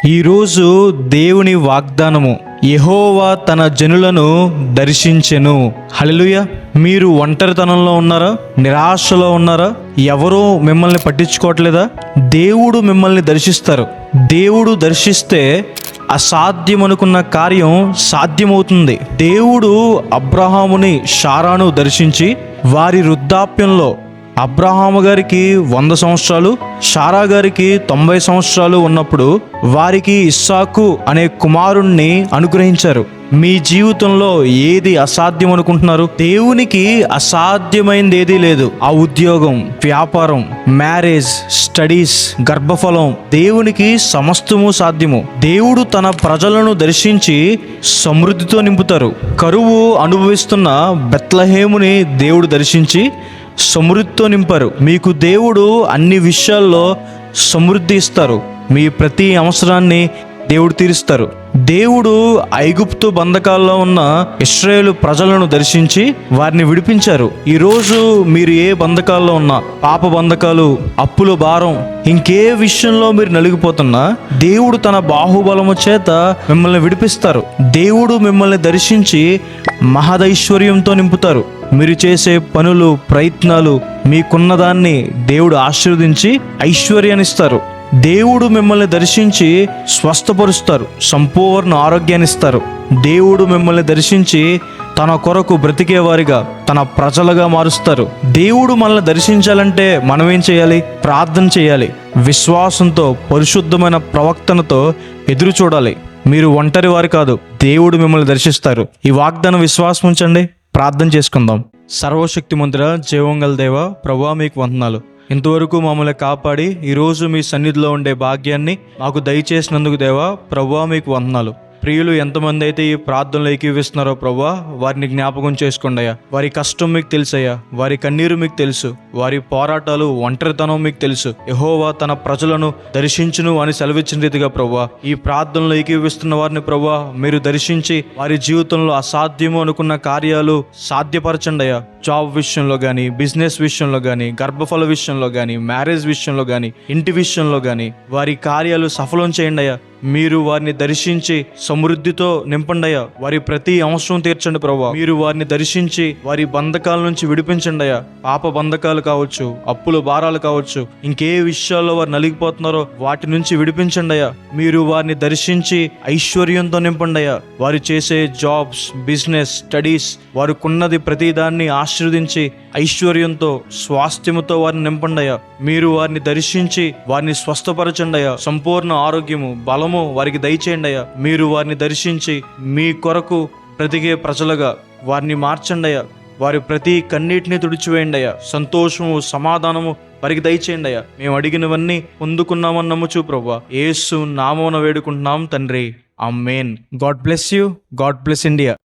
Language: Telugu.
ఈరోజు దేవుని వాగ్దానము, యెహోవా తన జనులను దర్శించెను. హల్లెలూయా. మీరు ఒంటరితనంలో ఉన్నారా? నిరాశలో ఉన్నారా? ఎవరూ మిమ్మల్ని పట్టించుకోవట్లేదా? దేవుడు మిమ్మల్ని దర్శిస్తారు. దేవుడు దర్శిస్తే అసాధ్యమనుకున్న కార్యం సాధ్యమవుతుంది. దేవుడు అబ్రహాముని, శారాను దర్శించి వారి వృద్ధాప్యంలో అబ్రహాము గారికి 100 సంవత్సరాలు, శారా గారికి 90 సంవత్సరాలు ఉన్నప్పుడు వారికి ఇస్సాకు అనే కుమారుణ్ణి అనుగ్రహించారు. మీ జీవితంలో ఏది అసాధ్యం అనుకుంటున్నారు? దేవునికి అసాధ్యమైనది ఏదీ లేదు. ఆ ఉద్యోగం, వ్యాపారం, మ్యారేజ్, స్టడీస్, గర్భఫలం, దేవునికి సమస్తము సాధ్యము. దేవుడు తన ప్రజలను దర్శించి సమృద్ధితో నింపుతారు. కరువు అనుభవిస్తున్న బెత్లెహేముని దేవుడు దర్శించి సమృద్ధితో నింపారు. మీకు దేవుడు అన్ని విషయాల్లో సమృద్ధి ఇస్తారు. మీ ప్రతి అవసరాన్ని దేవుడు తీరుస్తారు. దేవుడు ఐగుప్తు బంధకాల్లో ఉన్న ఇశ్రాయేలు ప్రజలను దర్శించి వారిని విడిపించారు. ఈరోజు మీరు ఏ బంధకాల్లో ఉన్నా, పాప బంధకాలు, అప్పుల భారం, ఇంకే విషయంలో మీరు నలిగిపోతున్నా, దేవుడు తన బాహుబలము చేత మిమ్మల్ని విడిపిస్తారు. దేవుడు మిమ్మల్ని దర్శించి మహదైశ్వర్యంతో నింపుతారు. మీరు చేసే పనులు, ప్రయత్నాలు, మీకున్నదాన్ని దేవుడు ఆశీర్వదించి ఐశ్వర్యాన్ని ఇస్తారు. దేవుడు మిమ్మల్ని దర్శించి స్వస్థపరుస్తారు, సంపూర్ణ ఆరోగ్యాన్ని ఇస్తారు. దేవుడు మిమ్మల్ని దర్శించి తన కొరకు బ్రతికేవారిగా, తన ప్రజలుగా మారుస్తారు. దేవుడు మనల్ని దర్శించాలంటే మనం ఏం చేయాలి? ప్రార్థన చేయాలి. విశ్వాసంతో, పరిశుద్ధమైన ప్రవక్తనతో ఎదురు చూడాలి. మీరు ఒంటరి వారు కాదు, దేవుడు మిమ్మల్ని దర్శిస్తారు. ఈ వాగ్దానం విశ్వాసం ఉంచండి. ప్రార్థన చేసుకుందాం. సర్వశక్తిమంతుడా, జీవంగల దేవా, ప్రభువా, మీకు వందనాలు. ఇంతవరకు మమ్మల్ని కాపాడి ఈరోజు మీ సన్నిధిలో ఉండే భాగ్యాన్ని మాకు దయచేసినందుకు దేవా, ప్రభువా, మీకు వందనాలు. ప్రియులు ఎంతమంది అయితే ఈ ప్రార్థనలు ఏకీవిస్తున్నారో ప్రభువా, వారిని జ్ఞాపకం చేసుకోండి అయ్యా. వారి కష్టం మీకు తెలుసయ్యా, వారి కన్నీరు మీకు తెలుసు, వారి పోరాటాలు, ఒంటరితనం మీకు తెలుసు. యెహోవా తన ప్రజలను దర్శించును అని సెలవిచ్చిన రీతిగా ప్రభువా, ఈ ప్రార్థనలు ఏకీవిస్తున్న వారిని ప్రభువా మీరు దర్శించి వారి జీవితంలో అసాధ్యము అనుకున్న కార్యాలు సాధ్యపరచండి అయ్యా. జాబ్ విషయంలో కానీ, బిజినెస్ విషయంలో కానీ, గర్భఫల విషయంలో కానీ, మ్యారేజ్ విషయంలో కానీ, ఇంటి విషయంలో కానీ వారి కార్యాలు సఫలం చేయండి అయ్యా. మీరు వారిని దర్శించి సమృద్ధితో నింపండియా. వారి ప్రతి అవసరం తీర్చండి ప్రభువా. మీరు వారిని దర్శించి వారి బంధకాల నుంచి విడిపించండి అయ్యా. పాప బంధకాలు కావచ్చు, అప్పుల భారాలు కావచ్చు, ఇంకే విషయాల్లో వారు నలిగిపోతున్నారో వాటి నుంచి విడిపించండి అయ్యా. మీరు వారిని దర్శించి ఐశ్వర్యంతో నింపండి అయ్యా. వారు చేసే జాబ్స్, బిజినెస్, స్టడీస్, వారికున్నది ప్రతిదాన్ని ఆశీర్వదించి ఐశ్వర్యంతో, స్వాస్థ్యముతో వారిని నింపండి అయ్యా. మీరు వారిని దర్శించి వారిని స్వస్థపరచండి అయ్యా. సంపూర్ణ ఆరోగ్యము, బలము వారికి దయచేయండి అయ్యా. మీరు వారిని దర్శించి మీ కొరకు బ్రతికే ప్రజలుగా వారిని మార్చండి అయ్యా. వారి ప్రతి కన్నీటిని తుడిచివేయండి అయ్యా. సంతోషము, సమాధానము వారికి దయచేయండి అయ్యా. మేము అడిగినవన్నీ పొందుకున్నామని నమ్ముచు ప్రభువా, యేసు నామమున వేడుకుంటున్నాం తండ్రి. Amen. God bless you. God bless India.